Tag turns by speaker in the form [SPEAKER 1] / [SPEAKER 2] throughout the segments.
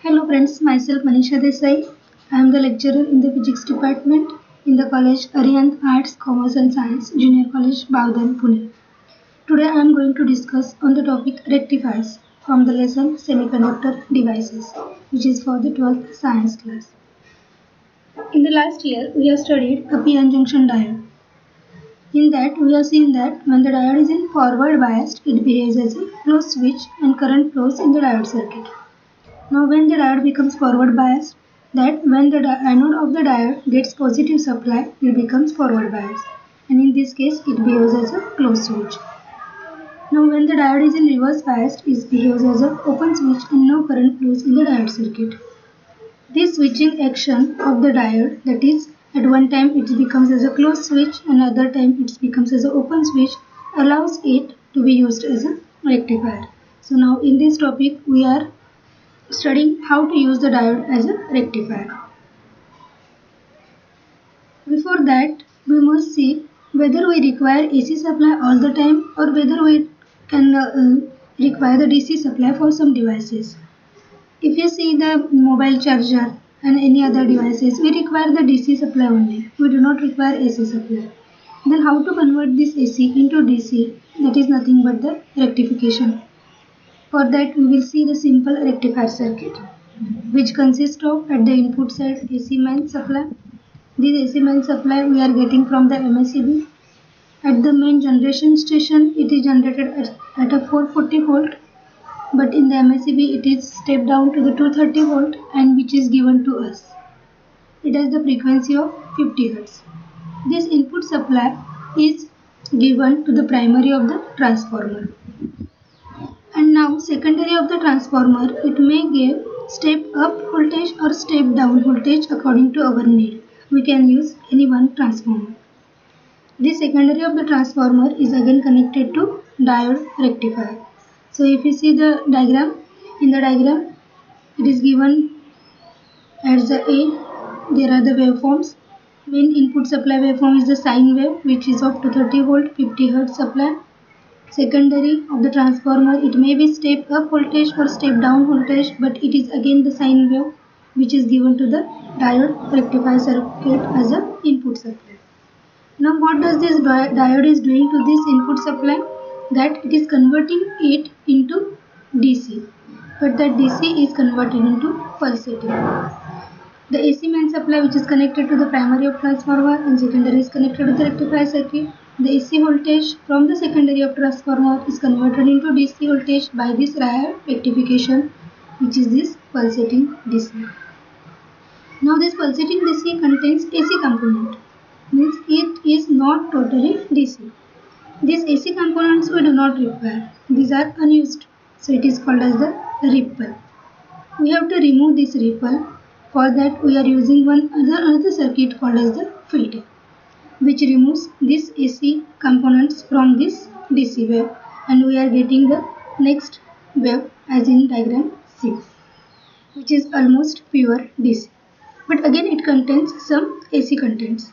[SPEAKER 1] Hello friends, myself Manisha Desai. I am the lecturer in the physics department in the college Arihant Arts, Commerce and Science, Junior College, Bavdan, Pune. Today I am going to discuss on the topic rectifiers from the lesson Semiconductor Devices, which is for the 12th science class. In the last year, we have studied a PN junction diode. In that, we have seen that when the diode is in forward biased, it behaves as a closed switch and current flows in the diode circuit. Now when the diode becomes forward biased, that when the anode of the diode gets positive supply, it becomes forward biased, and in this case it behaves as a closed switch. Now when the diode is in reverse biased, it behaves as an open switch and no current flows in the diode circuit. This switching action of the diode, that is, at one time it becomes as a closed switch and other time it becomes as an open switch, allows it to be used as a rectifier. So now in this topic we are studying how to use the diode as a rectifier. Before that, we must see whether we require AC supply all the time or whether we can require the DC supply for some devices. If you see the mobile charger and any other devices, we require the DC supply only. We do not require AC supply. Then how to convert this AC into DC? That is nothing but the rectification. For that, we will see the simple rectifier circuit, which consists of at the input side AC main supply. This AC main supply we are getting from the MACB. At the main generation station, it is generated at a 440 volt, but in the MACB it is stepped down to the 230 volt and which is given to us. It has the frequency of 50 Hz. This input supply is given to the primary of the transformer. And now secondary of the transformer, it may give step up voltage or step down voltage according to our need. We can use any one transformer. This secondary of the transformer is again connected to diode rectifier. So if you see the diagram, in the diagram it is given as the A, there are the waveforms. Main input supply waveform is the sine wave, which is of 230 volt 50 Hz supply. Secondary of the transformer, it may be step up voltage or step down voltage, but it is again the sine wave which is given to the diode rectifier circuit as a input supply. Now what does this diode is doing to this input supply? That it is converting it into DC, but that DC is converted into pulsating. The AC main supply, which is connected to the primary of transformer, and secondary is connected to the rectifier circuit. The AC voltage from the secondary of transformer is converted into DC voltage by this diode rectification, which is this pulsating DC. Now this pulsating DC contains AC component, means it is not totally DC. These AC components we do not require. These are unused, so it is called as the ripple. We have to remove this ripple. For that we are using another circuit called as the filter, which removes these AC components from this DC wave, and we are getting the next wave as in diagram 6, which is almost pure DC, but again it contains some AC contents.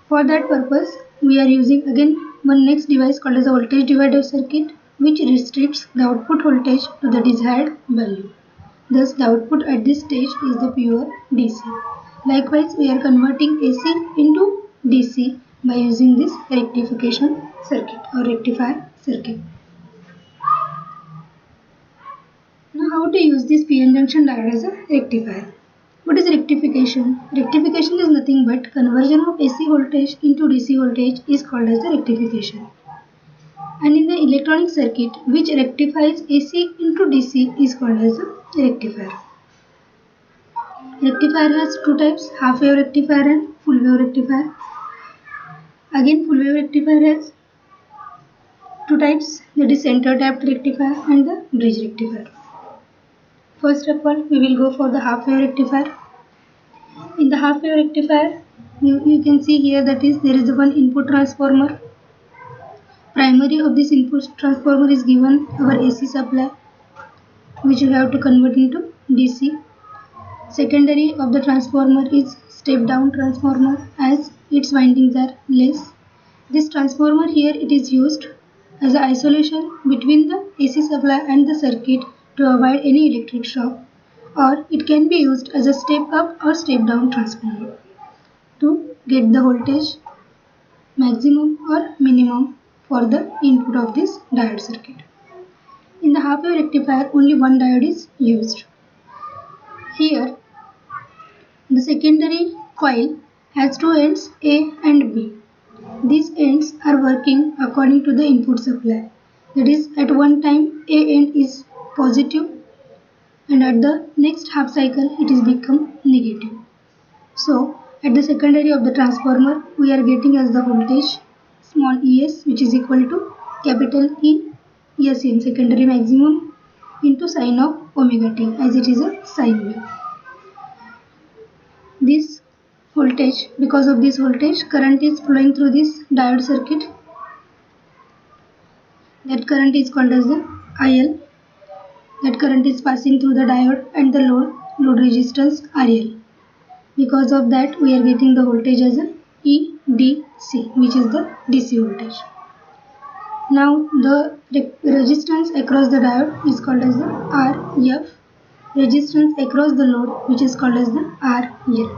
[SPEAKER 1] For that purpose we are using again one next device called as a voltage divider circuit, which restricts the output voltage to the desired value. Thus the output at this stage is the pure DC. Likewise, we are converting AC into DC by using this rectification circuit or rectifier circuit. Now how to use this PN junction diode as a rectifier? What is rectification? Rectification is nothing but conversion of AC voltage into DC voltage is called as the rectification. And in the electronic circuit, which rectifies AC into DC is called as a rectifier. Rectifier has two types, half wave rectifier and full wave rectifier. Again, full wave rectifier has two types, that is center tapped rectifier and the bridge rectifier. First of all, we will go for the half wave rectifier. In the half wave rectifier, you can see here that is there is one input transformer. Primary of this input transformer is given our AC supply, which we have to convert into DC. Secondary of the transformer is step down transformer, as its windings are less. This transformer here, it is used as an isolation between the AC supply and the circuit to avoid any electric shock. or it can be used as a step up or step down transformer to get the voltage maximum or minimum for the input of this diode circuit. In the half wave rectifier, only one diode is used. Here, the secondary coil has two ends A and B. These ends are working according to the input supply. That is, at one time A end is positive and at the next half cycle it is become negative. So, at the secondary of the transformer, we are getting as the voltage small es, which is equal to capital E ESM, secondary maximum, into sine of omega t, as it is a sine wave. This voltage, because of this voltage, current is flowing through this diode circuit. That current is called as the IL. That current is passing through the diode and the load resistance RL. Because of that, we are getting the voltage as a EDC, which is the DC voltage. Now, the resistance across the diode is called as the RF. Resistance across the load, which is called as the RL.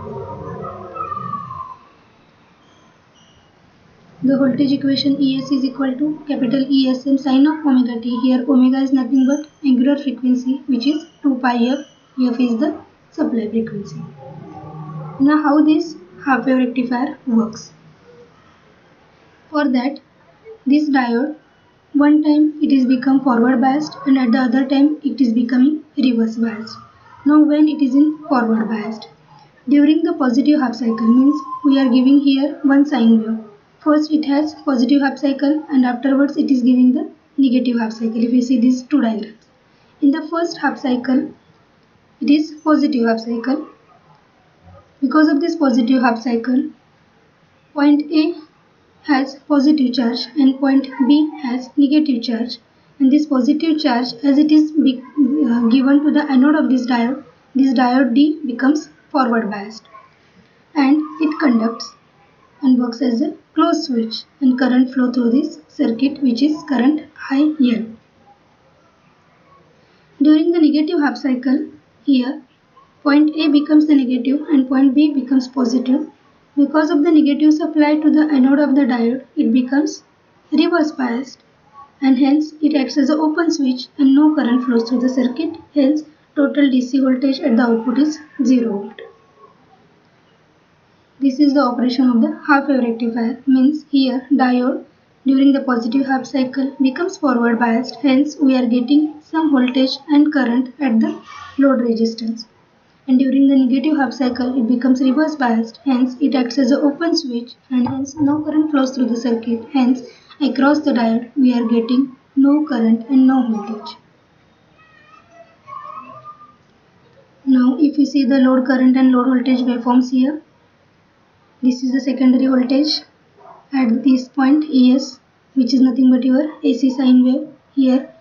[SPEAKER 1] The voltage equation ES is equal to capital ESM sine of omega t. Here omega is nothing but angular frequency, which is 2 pi f. F is the supply frequency. Now how this half wave rectifier works? For that, this diode, one time it is become forward biased and at the other time it is becoming reverse biased. Now when it is in forward biased, during the positive half cycle, means we are giving here one sine wave. First it has positive half cycle and afterwards it is giving the negative half cycle. If you see these two diagrams, in the first half cycle it is positive half cycle. Because of this positive half cycle, point A has positive charge and point B has negative charge, and this positive charge, as it is given to the anode of this diode D becomes forward biased and it conducts and works as a closed switch and current flow through this circuit, which is current IL. During the negative half cycle, here point A becomes the negative and point B becomes positive. Because of the negative supply to the anode of the diode, it becomes reverse biased and hence it acts as an open switch and no current flows through the circuit. Hence total DC voltage at the output is 0 volt. This is the operation of the half wave rectifier, means here diode during the positive half cycle becomes forward biased, hence we are getting some voltage and current at the load resistance. And during the negative half cycle it becomes reverse biased, hence it acts as an open switch and hence no current flows through the circuit, hence across the diode we are getting no current and no voltage. Now if you see the load current and load voltage waveforms here, this is the secondary voltage at this point ES, which is nothing but your AC sine wave here.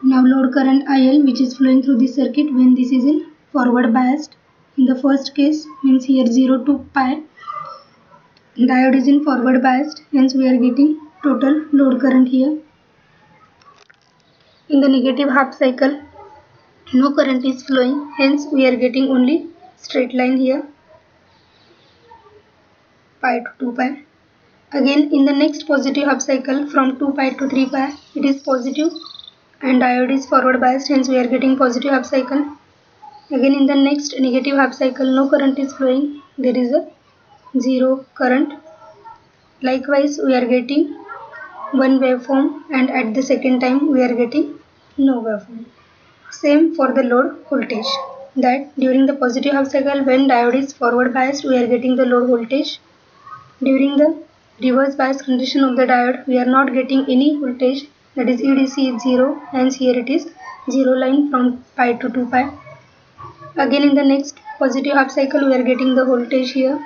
[SPEAKER 1] Now load current IL, which is flowing through this circuit when this is in forward biased. In the first case, means here 0 to pi, diode is in forward biased, hence we are getting total load current here. In the negative half cycle, no current is flowing, hence we are getting only straight line here, pi to 2 pi. Again in the next positive half cycle, from 2 pi to 3 pi, it is positive and diode is forward biased, hence we are getting positive half cycle. Again in the next negative half cycle, no current is flowing, there is a 0 current. Likewise we are getting one waveform and at the second time we are getting no waveform. Same for the load voltage, that during the positive half cycle when diode is forward biased we are getting the load voltage. During the reverse bias condition of the diode we are not getting any voltage, that is EDC is 0, hence here it is 0 line from pi to 2 pi. Again in the next positive half cycle we are getting the voltage here.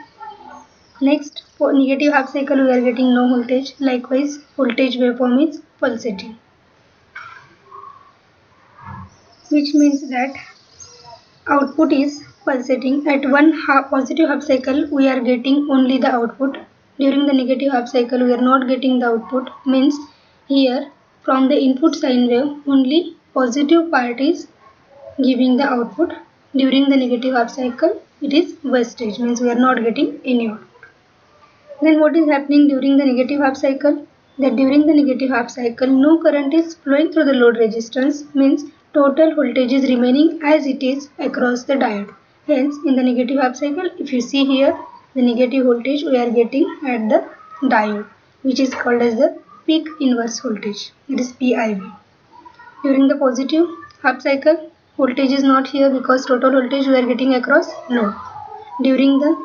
[SPEAKER 1] Next for negative half cycle we are getting no voltage. Likewise voltage waveform is pulsating, which means that output is pulsating. At one positive half cycle we are getting only the output. During the negative half cycle we are not getting the output, means here from the input sine wave only positive part is giving the output. During the negative half cycle, it is wastage, means we are not getting any output. Then what is happening during the negative half cycle? That during the negative half cycle, no current is flowing through the load resistance, means total voltage is remaining as it is across the diode. Hence, in the negative half cycle, if you see here, the negative voltage we are getting at the diode, which is called as the peak inverse voltage, it is PIV. During the positive half cycle, voltage is not here because total voltage we are getting across load. During the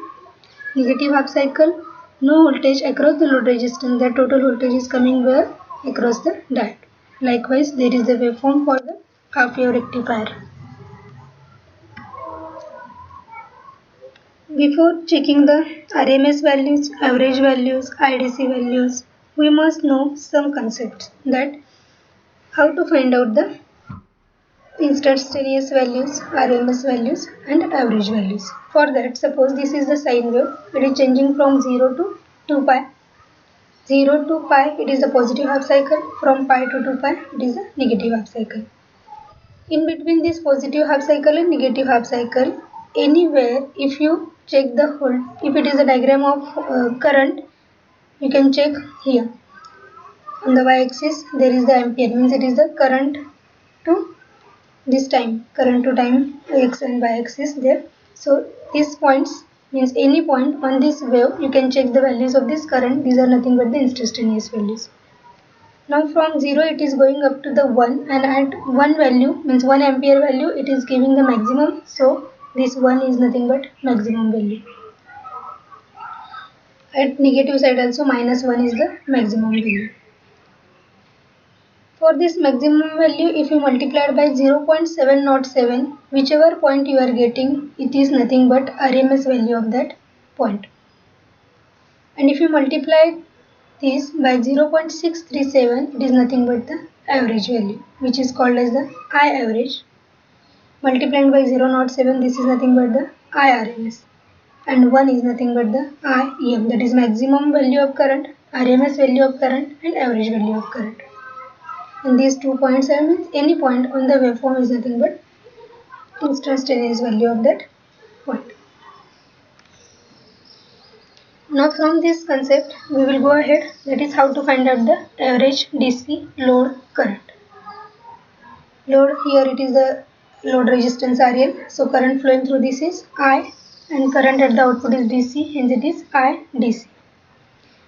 [SPEAKER 1] negative half cycle, no voltage across the load resistance, the total voltage is coming where? Across the diode. Likewise, there is the waveform for the half wave rectifier. Before checking the RMS values, average values, IDC values, we must know some concepts, that how to find out the instantaneous values, RMS values and average values. For that, suppose this is the sine wave, it is changing from 0 to 2 pi. 0 to pi, it is the positive half cycle. From pi to 2 pi, it is the negative half cycle. In between this positive half cycle and negative half cycle, anywhere if you check the whole, if it is a diagram of current, you can check here. On the y-axis, there is the ampere, means it is the current to this time, current to time x and y axis there. So these points, means any point on this wave, you can check the values of this current. These are nothing but the instantaneous values. Now from 0 it is going up to the 1, and at 1 value, means 1 ampere value, it is giving the maximum. So this 1 is nothing but maximum value. At negative side also, minus 1 is the maximum value. For this maximum value, if you multiply it by 0.707, whichever point you are getting, it is nothing but RMS value of that point. And if you multiply this by 0.637, it is nothing but the average value, which is called as the I average. Multiplying by 0.07, this is nothing but the IRMS. And 1 is nothing but the IEM, that is maximum value of current, RMS value of current and average value of current. And these 2 points are, means any point on the waveform is nothing but instantaneous value of that point. Now from this concept, we will go ahead, that is how to find out the average DC load current. Load, here it is the load resistance RL, so current flowing through this is I, and current at the output is DC, hence it is IDC.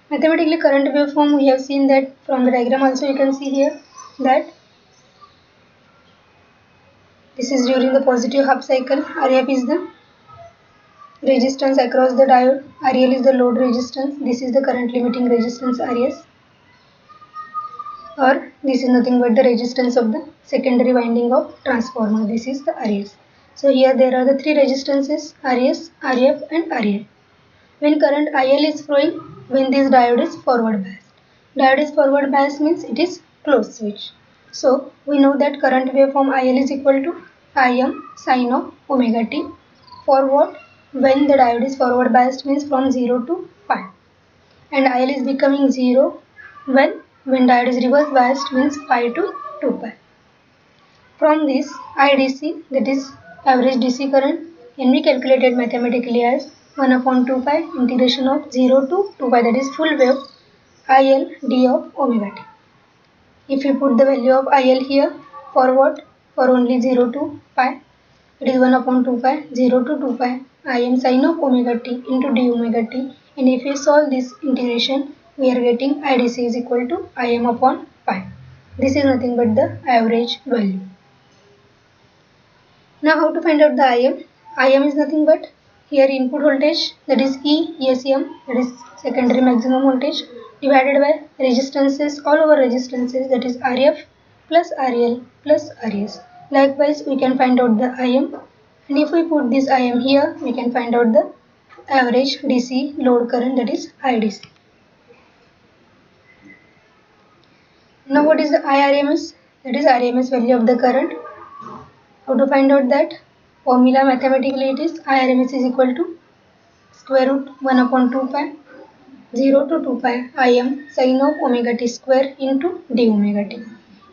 [SPEAKER 1] Mathematically, current waveform, we have seen that from the diagram also you can see here, that this is during the positive half cycle. RF is the resistance across the diode, RL is the load resistance, this is the current limiting resistance RS, or this is nothing but the resistance of the secondary winding of transformer, this is the RS. So here there are the three resistances, RS, RF and RL. When current IL is flowing, when this diode is forward biased. Diode is forward biased means it is closed switch. So we know that current waveform IL is equal to Im sin of omega t. For what? When the diode is forward biased means from 0 to pi. And IL is becoming 0 when diode is reverse biased means pi to 2 pi. From this IDC, that is average DC current, can be calculated mathematically as 1 upon 2 pi integration of 0 to 2 pi, that is full wave, IL d of omega t. If you put the value of IL here, for what? For only 0 to pi, it is 1 upon 2 pi, 0 to 2 pi, Im sin of omega t into d omega t. And if you solve this integration, we are getting IDC is equal to Im upon pi. This is nothing but the average value. Now how to find out the Im? Im is nothing but here input voltage, that is ESM, that is secondary maximum voltage, divided by resistances, all over resistances, that is RF plus RL plus RS. Likewise, we can find out the Im, and if we put this Im here, we can find out the average DC load current, that is IDC. Now what is the IRMS? That is RMS value of the current. How to find out that? Formula mathematically it is IRMS is equal to square root 1 upon 2 pi 0 to 2 pi Im sin of omega t square into d omega t.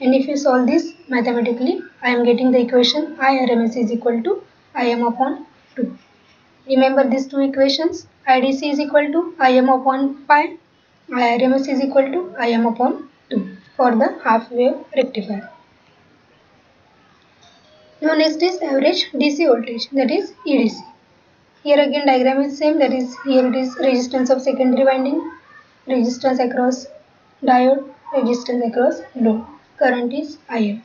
[SPEAKER 1] And if you solve this mathematically, I am getting the equation IRMS is equal to Im upon 2. Remember these two equations. IDC is equal to Im upon pi. IRMS is equal to Im upon 2 for the half wave rectifier. Now next is average DC voltage, that is EDC. Here again diagram is same, that is here it is resistance of secondary winding, resistance across diode, resistance across load. Current is IM.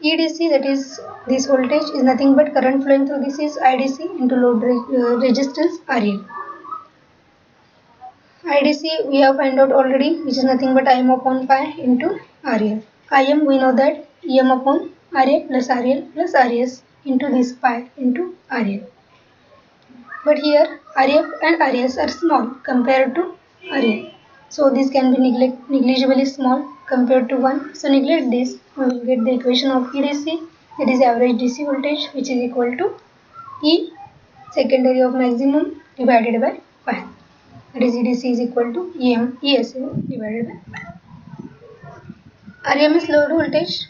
[SPEAKER 1] EDC, that is this voltage is nothing but current flowing through this is IDC into load resistance RL. IDC we have found out already, which is nothing but Im upon pi into RL. Im we know that Em upon RA plus RL plus RS into this pi into RL. But here RF and RS are small compared to RL. So this can be negligibly small compared to 1. So neglect this. We will get the equation of EDC, that is average DC voltage, which is equal to E secondary of maximum divided by pi. That is EDC is equal to ESM divided by pi. RMS load voltage,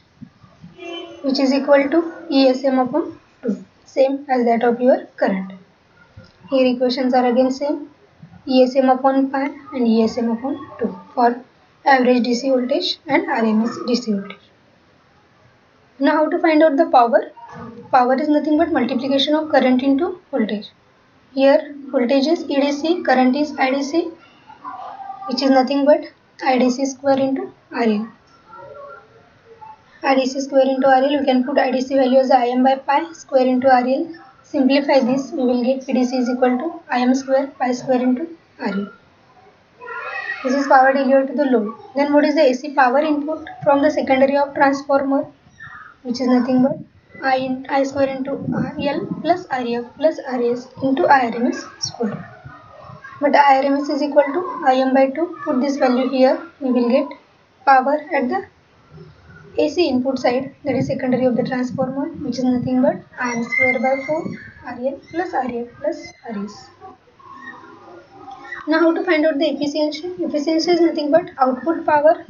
[SPEAKER 1] which is equal to ESM upon 2, same as that of your current. Here equations are again same, ESM upon pi and ESM upon 2 for average DC voltage and RMS DC voltage. Now how to find out the power? Power is nothing but multiplication of current into voltage. Here voltage is EDC, current is IDC, which is nothing but IDC square into RL. IDC square into RL, you can put IDC value as Im by pi square into RL. Simplify this, we will get PDC is equal to Im square pi square into RL. This is power delivered to the load. Then what is the AC power input from the secondary of transformer, which is nothing but I square into RL plus RF plus RS into IRMS square. But IRMS is equal to Im by 2. Put this value here, we will get power at the AC input side, that is secondary of the transformer, which is nothing but Im square by 4 RL plus RF plus RS. Now how to find out the efficiency? Efficiency is nothing but output power,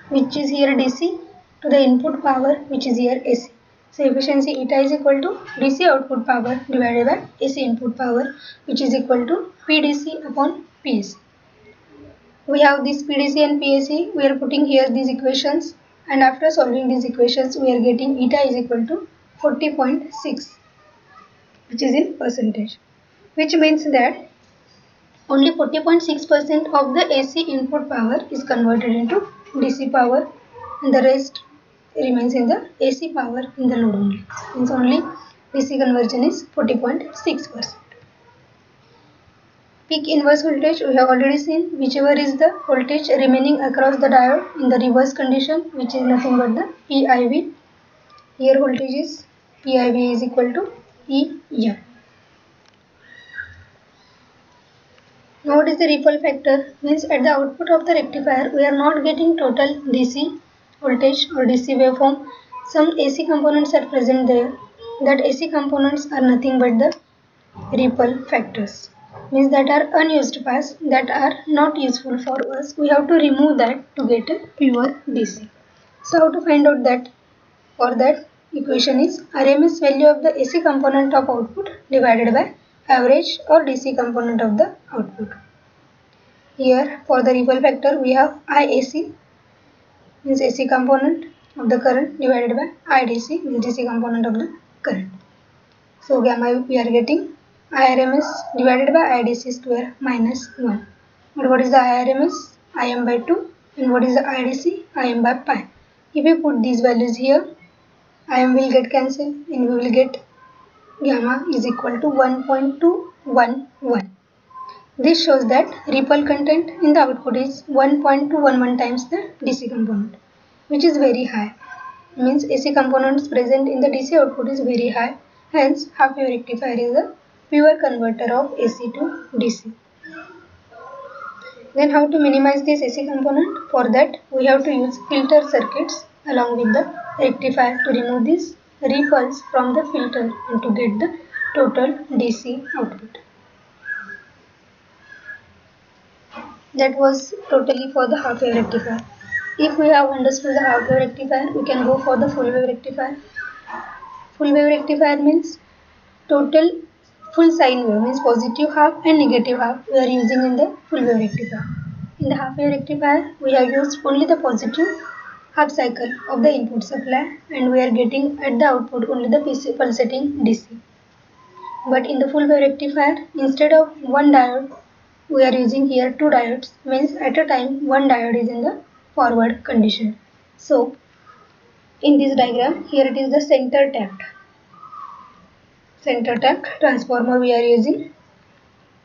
[SPEAKER 1] which is here DC, to the input power, which is here AC. So efficiency eta is equal to DC output power divided by AC input power, which is equal to PDC upon PAC. We have this PDC and PAC, we are putting here these equations, and after solving these equations we are getting eta is equal to 40.6, which is in percentage, which means that only 40.6% of the AC input power is converted into DC power and the rest remains in the AC power in the load only. Means only DC conversion is 40.6%. Peak inverse voltage we have already seen, whichever is the voltage remaining across the diode in the reverse condition, which is nothing but the PIV. Here voltage is PIV is equal to EM. Now what is the ripple factor? Means at the output of the rectifier we are not getting total DC voltage or DC waveform. Some AC components are present there. That AC components are nothing but the ripple factors. Means that are unused paths, that are not useful for us. We have to remove that to get a pure DC. So how to find out that? For that, equation is RMS value of the AC component of output divided by average or DC component of the output. Here for the ripple factor we have IAC, means AC component of the current, divided by IDC, means DC component of the current. So gamma we are getting IRMS divided by IDC square minus 1. But what is the IRMS? Im by 2. And what is the IDC? Im by pi. If we put these values here, Im will get cancelled and we will get gamma is equal to 1.211. This shows that ripple content in the output is 1.211 times the DC component, which is very high. Means AC components present in the DC output is very high. Hence half wave rectifier is a pure converter of AC to DC. Then how to minimize this AC component? For that we have to use filter circuits along with the rectifier to remove these ripples from the filter and to get the total DC output. That was totally for the half wave rectifier. If we have understood the half wave rectifier, we can go for the full wave rectifier. Full wave rectifier means total full sine wave, means positive half and negative half we are using in the full wave rectifier. In the half wave rectifier, we have used only the positive half cycle of the input supply and we are getting at the output only the pulsating DC. But in the full wave rectifier, instead of one diode, we are using here two diodes, means at a time one diode is in the forward condition. So in this diagram, here it is the center tapped transformer we are using.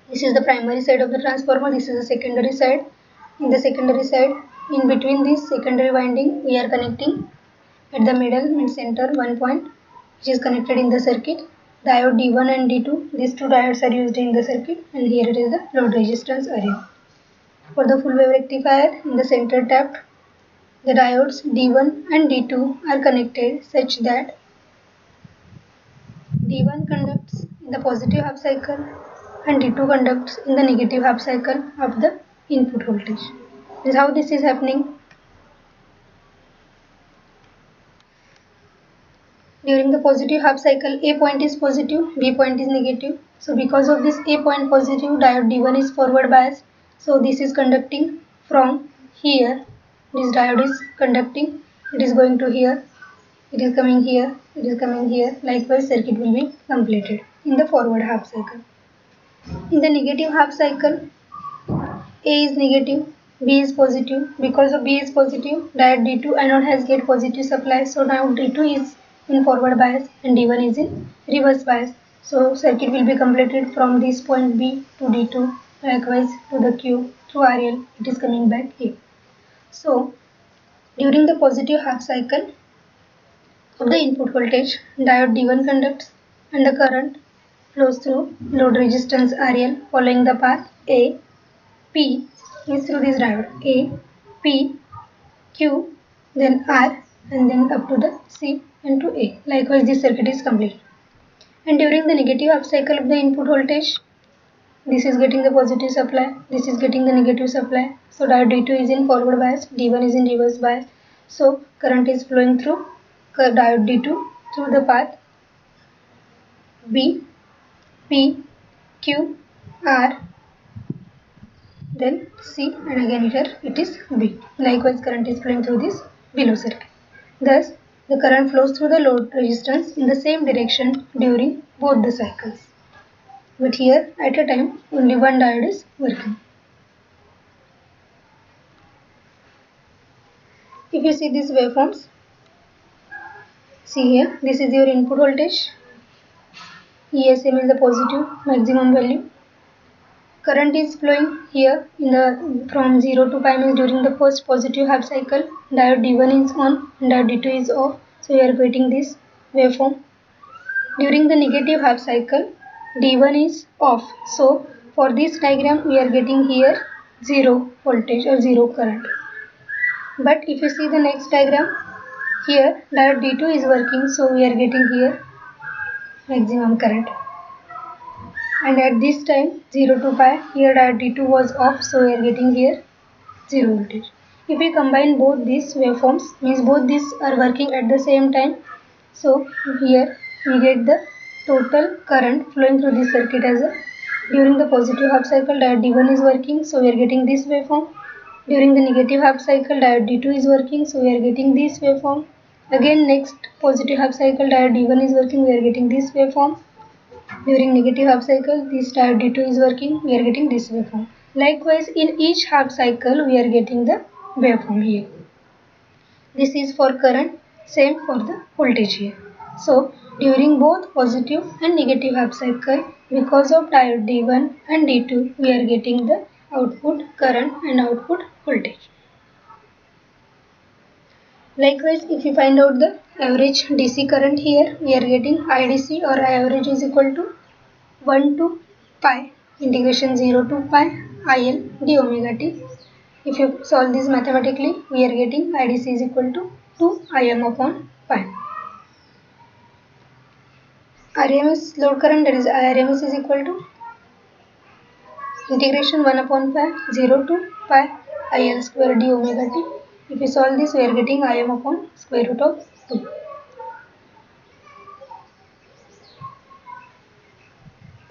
[SPEAKER 1] This is the primary side of the transformer, this is the secondary side. In the secondary side, in between this secondary winding, we are connecting at the middle and center one point which is connected in the circuit. Diode D1 and D2, these two diodes are used in the circuit, and here it is the load resistance area. For the full wave rectifier, in the center tapped, the diodes D1 and D2 are connected such that D1 conducts in the positive half cycle and D2 conducts in the negative half cycle of the input voltage. This is how this is happening. During the positive half cycle, A point is positive, B point is negative. So because of this A point positive, diode D1 is forward biased. So this is conducting from here. This diode is conducting. It is going to here. It is coming here. It is coming here. Likewise, circuit will be completed in the forward half cycle. In the negative half cycle, A is negative, B is positive. Because of B is positive, diode D2 anode has get positive supply. So now D2 is in forward bias and D1 is in reverse bias. So circuit will be completed from this point B to D2, likewise to the Q through RL. It is coming back here. So during the positive half cycle of the input voltage, diode D1 conducts and the current flows through load resistance RL following the path A, P is through this diode A, P, Q, then R and then up to the C and to A. Likewise, this circuit is complete. And during the negative half cycle of the input voltage, this is getting the positive supply, this is getting the negative supply. So diode D2 is in forward bias, D1 is in reverse bias. So current is flowing through diode D2 through the path B, P, Q, R, then C, and again here it is B. Likewise, current is flowing through this below circuit. Thus, the current flows through the load resistance in the same direction during both the cycles. But here, at a time, only one diode is working. If you see these waveforms, see here, this is your input voltage. ESM is the positive maximum value. Current is flowing here in the from 0 to pi, means during the first positive half cycle, diode D1 is on and diode D2 is off. So we are getting this waveform. During the negative half cycle, D1 is off. So for this diagram, we are getting here 0 voltage or 0 current. But if you see the next diagram, here diode D2 is working, so we are getting here maximum current. And at this time 0 to pi, here diode D2 was off, so we are getting here 0 voltage. If we combine both these waveforms, means both these are working at the same time, so here we get the total current flowing through this circuit as a, during the positive half cycle diode D1 is working, so we are getting this waveform. During the negative half cycle diode D2 is working, so we are getting this waveform. Again next positive half cycle diode D1 is working, we are getting this waveform. During negative half cycle, this diode D2 is working, we are getting this waveform. Likewise, in each half cycle, we are getting the waveform here. This is for current, same for the voltage here. So, during both positive and negative half cycle, because of diode D1 and D2, we are getting the output current and output voltage. Likewise, if you find out the average DC current here, we are getting IDC or I average is equal to 1 to pi integration 0 to pi IL d omega t. If you solve this mathematically, we are getting IDC is equal to 2 Im upon pi. RMS load current, that is IRMS, is equal to integration 1 upon pi 0 to pi IL square d omega t. If we solve this, we are getting Im upon square root of 2.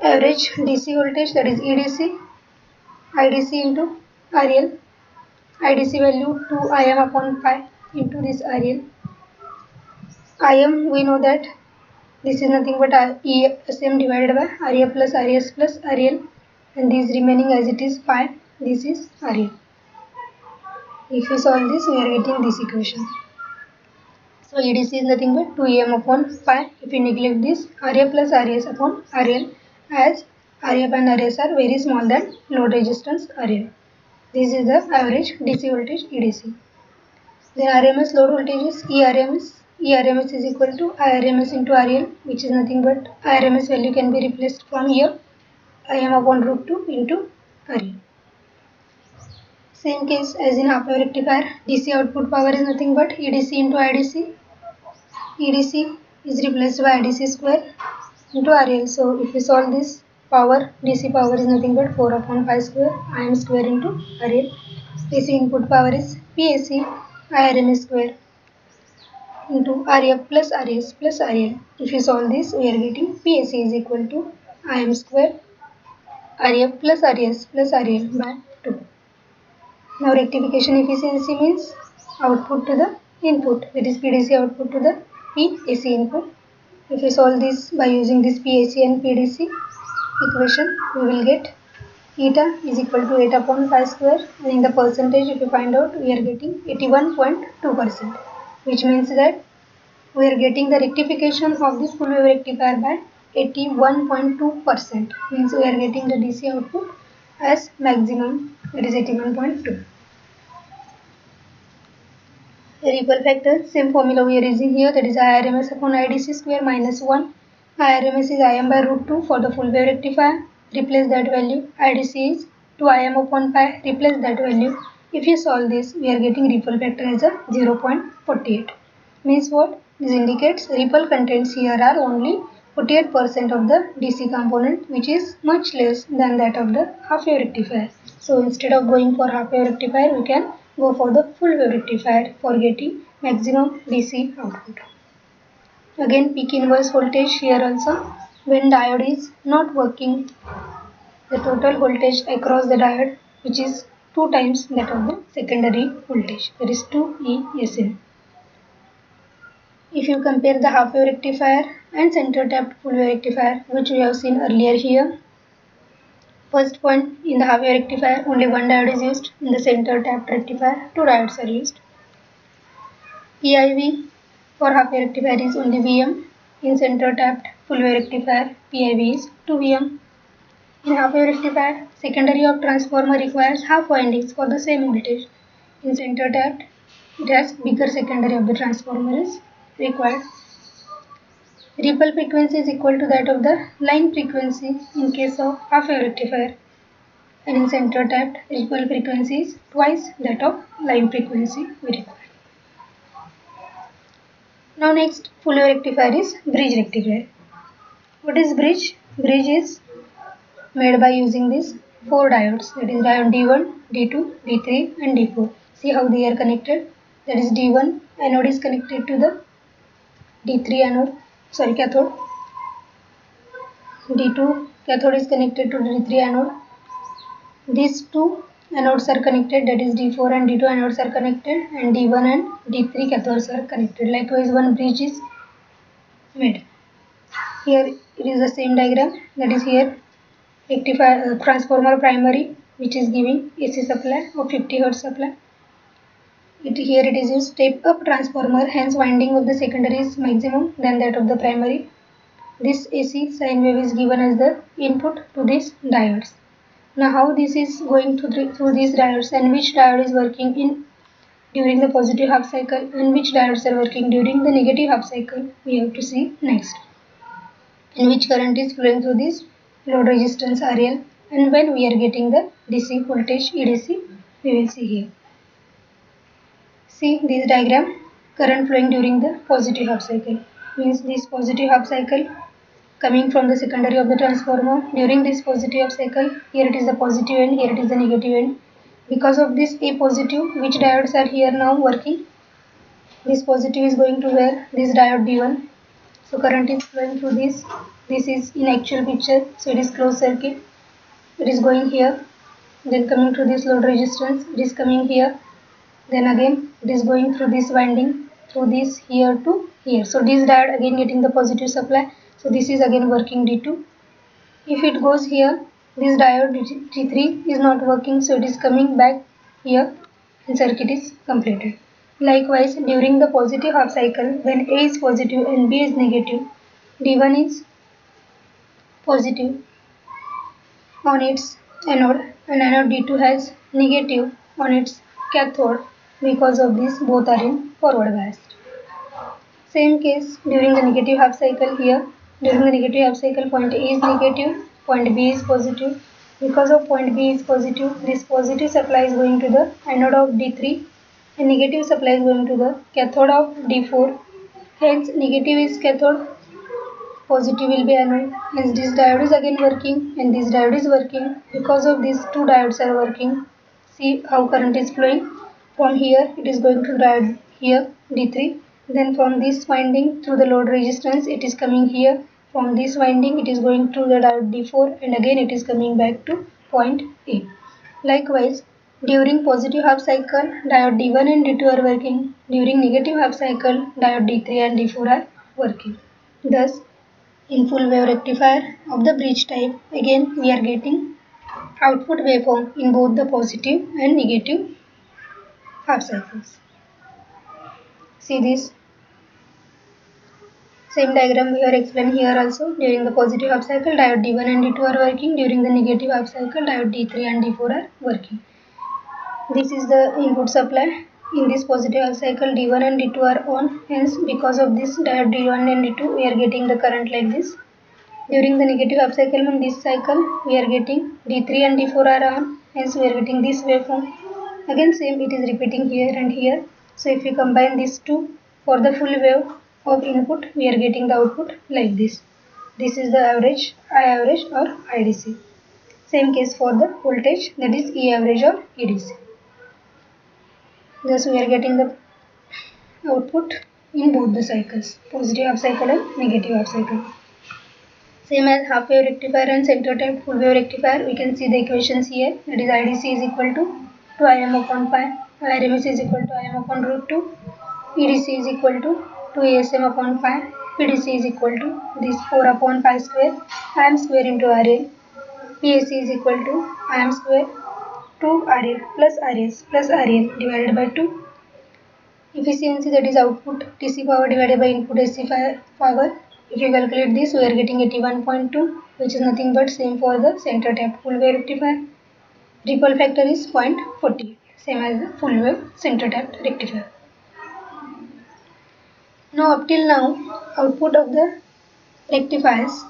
[SPEAKER 1] Average DC voltage, that is EDC, IDC into RL. IDC value 2 Im upon pi into this RL. Im, we know that this is nothing but ESM divided by RA plus RS plus RL, and this remaining as it is pi. This is RL. If we solve this, we are getting this equation. So EDC is nothing but 2 upon pi. If we neglect this, RA plus RS upon RL, as RF and RS are very small than load resistance RL. This is the average DC voltage EDC. Then RMS load voltage is ERMS. ERMS is equal to IRMS into RL, which is nothing but IRMS value can be replaced from here, Im upon root 2 into RL. Same case as in half wave rectifier, DC output power is nothing but EDC into IDC. EDC is replaced by IDC square into RL. So if we solve this, power, DC power is nothing but 4 upon pi square, Im square into RL. AC input power is PAC, IRMS square into RF plus RS plus RL. If you solve this, we are getting PAC is equal to Im square RF plus RS plus RL by 2. Now rectification efficiency means output to the input, that is PDC output to the PAC input. If we solve this by using this PAC and PDC equation, we will get eta is equal to 8 upon pi square, and in the percentage if you find out, we are getting 81.2%, which means that we are getting the rectification of this full wave rectifier by 81.2%, means we are getting the DC output as maximum, that is 81.2. The ripple factor, same formula we are using here, that is IRMS upon IDC square minus 1. IRMS is Im by root 2 for the full wave rectifier, replace that value. IDC is 2 Im upon pi, replace that value. If you solve this, we are getting ripple factor as a 0.48. Means what? This indicates ripple contents here are only 48% of the DC component, which is much less than that of the half wave rectifier. So instead of going for half wave rectifier, we can go for the full wave rectifier for getting maximum DC output. Again, peak inverse voltage here also. When diode is not working, the total voltage across the diode, which is 2 times that of the secondary voltage, that is 2ESN. If you compare the half wave rectifier and center tapped full wave rectifier, which we have seen earlier here, first point, in the half wave rectifier only one diode is used, in the center tapped rectifier 2 diodes are used. PIV for half wave rectifier is only Vm, in center tapped full wave rectifier PIV is 2 Vm. In half wave rectifier, secondary of transformer requires half windings for the same voltage. In center tapped, it has bigger secondary of the transformer is required. Ripple frequency is equal to that of the line frequency in case of half wave rectifier, and in center tapped, ripple frequency is twice that of line frequency we require. Now next, full wave rectifier is bridge rectifier. What is bridge? Bridge is made by using these 4 diodes, that is diode D1, D2, D3 and D4. See how they are connected. That is D1 anode is connected to the D3 cathode. D2 cathode is connected to D3 anode. These 2 anodes are connected, that is D4 and D2 anodes are connected, and D1 and D3 cathodes are connected. Likewise, one bridge is made. Here it is the same diagram, that is here rectifier transformer primary, which is giving AC supply of 50 Hz supply. Here it is used step up transformer, hence winding of the secondary is maximum than that of the primary. This AC sine wave is given as the input to these diodes. Now how this is going through these diodes, and which diode is working in during the positive half cycle and which diodes are working during the negative half cycle, we have to see next. And which current is flowing through this load resistance RL, and when we are getting the DC voltage EDC, we will see here. See this diagram, current flowing during the positive half cycle, means this positive half cycle coming from the secondary of the transformer. During this positive half cycle, here it is the positive end, here it is the negative end. Because of this A positive, which diodes are here now working? This positive is going to where? This diode D1. So current is flowing through this. This is in actual picture. So it is closed circuit. It is going here. Then coming to this load resistance. It is coming here. Then again it is going through this winding. Through this here to here. So this diode again getting the positive supply. So this is again working D2. If it goes here, this diode T3 is not working, so it is coming back here and circuit is completed. Likewise, during the positive half cycle, when A is positive and B is negative, D1 is positive on its anode and anode D2 has negative on its cathode. Because of this, both are in forward bias. Same case during the negative half cycle here. During the negative half cycle, point A is negative, point B is positive. Because of point B is positive, this positive supply is going to the anode of D3 and negative supply is going to the cathode of D4. Hence negative is cathode, positive will be anode. Hence this diode is again working and this diode is working. Because of these two diodes are working, see how current is flowing. From here it is going to diode here D3. Then from this winding through the load resistance it is coming here. From this winding it is going to the diode D4 and again it is coming back to point A. Likewise, during positive half cycle diode D1 and D2 are working. During negative half cycle diode D3 and D4 are working. Thus, in full wave rectifier of the bridge type, again we are getting output waveform in both the positive and negative half cycles. See this same diagram we are explaining here also. During the positive half cycle diode D1 and D2 are working. During the negative half cycle diode D3 and D4 are working. This is the input supply. In this positive half cycle D1 and D2 are on. Hence because of this diode D1 and D2 we are getting the current like this. During the negative half cycle in this cycle we are getting D3 and D4 are on. Hence we are getting this waveform. Again same it is repeating here and here. So if we combine these two for the full wave of input we are getting the output like this. This is the average, I average or IDC. Same case for the voltage, that is E average or EDC. Thus we are getting the output in both the cycles, positive half cycle and negative half cycle. Same as half wave rectifier and center type full wave rectifier, we can see the equations here. That is IDC is equal to 2Im upon pi, RMS is equal to Im upon root 2, EDC is equal to 2ASM upon pi, PDC is equal to this 4 upon pi square, Im square into RL, PAC is equal to Im square 2 RL plus RS plus RL divided by 2. Efficiency, that is output DC power divided by input AC power. If you calculate this, we are getting 81.2, which is nothing but same for the center tap full wave rectifier. Ripple factor is 0.40, same as the full wave center tap rectifier. Now up till now, output of the rectifiers,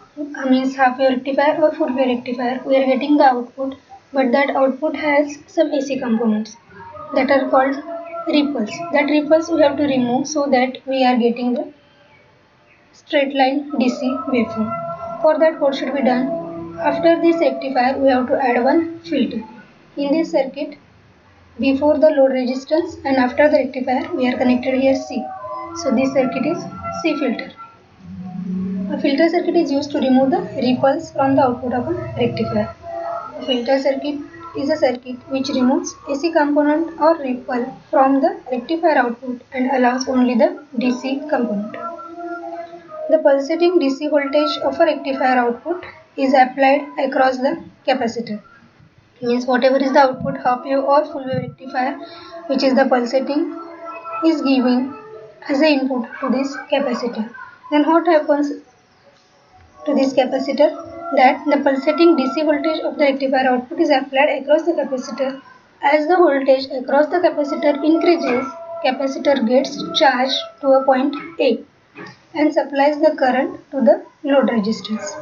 [SPEAKER 1] means half wave rectifier or full wave rectifier, we are getting the output, but that output has some AC components that are called ripples. That ripples we have to remove so that we are getting the straight line DC waveform. For that, what should be done? After this rectifier we have to add one filter. In this circuit, before the load resistance and after the rectifier we are connected here C. So this circuit is C filter. A filter circuit is used to remove the ripples from the output of a rectifier. A filter circuit is a circuit which removes AC component or ripple from the rectifier output and allows only the DC component. The pulsating DC voltage of a rectifier output is applied across the capacitor. Means whatever is the output, half wave or full wave rectifier, which is the pulsating, is giving as an input to this capacitor. Then what happens to this capacitor? That the pulsating DC voltage of the rectifier output is applied across the capacitor. As the voltage across the capacitor increases, capacitor gets charged to a point A and supplies the current to the load resistance.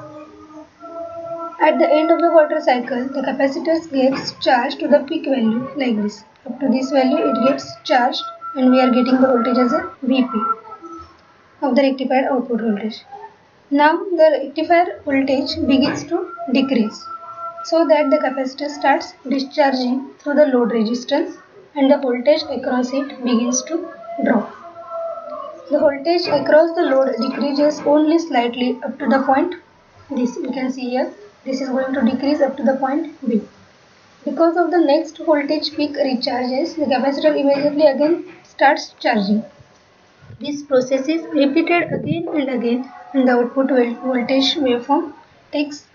[SPEAKER 1] At the end of the quarter cycle, the capacitor gets charged to the peak value like this. Up to this value it gets charged and we are getting the voltage as a Vp of the rectified output voltage. Now the rectifier voltage begins to decrease. so that the capacitor starts discharging through the load resistance and the voltage across it begins to drop. The voltage across the load decreases only slightly up to the point, this you can see here, this is going to decrease up to the point B. Because of the next voltage peak recharges, the capacitor immediately again starts charging. This process is repeated again and again, and the output voltage waveform takes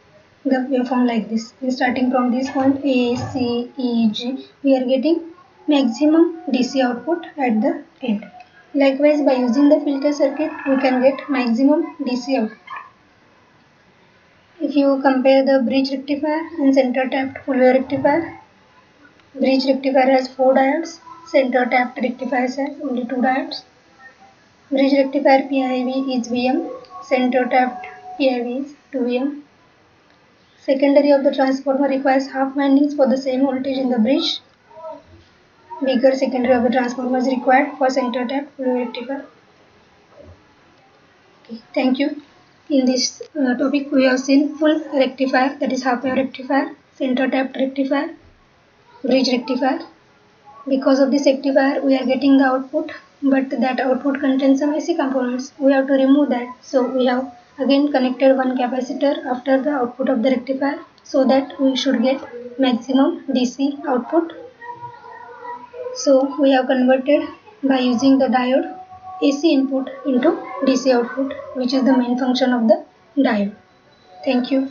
[SPEAKER 1] the waveform like this. Starting from this point A, C, E, G, we are getting maximum DC output at the end. Likewise, by using the filter circuit, we can get maximum DC output. If you compare the bridge rectifier and center tapped full wave rectifier, bridge rectifier has 4 diodes, center tapped rectifier has only 2 diodes. Bridge rectifier PIV is Vm, center tapped PIV is 2Vm. Secondary of the transformer requires half windings for the same voltage in the bridge. Bigger secondary of the transformer is required for center tapped full wave rectifier. Okay, thank you. In this topic we have seen full rectifier, that is half wave rectifier, center tapped rectifier, bridge rectifier. Because of this rectifier we are getting the output, but that output contains some AC components. We have to remove that. So we have again connected one capacitor after the output of the rectifier, so that we should get maximum DC output. So we have converted by using the diode AC input into DC output, which is the main function of the diode. Thank you.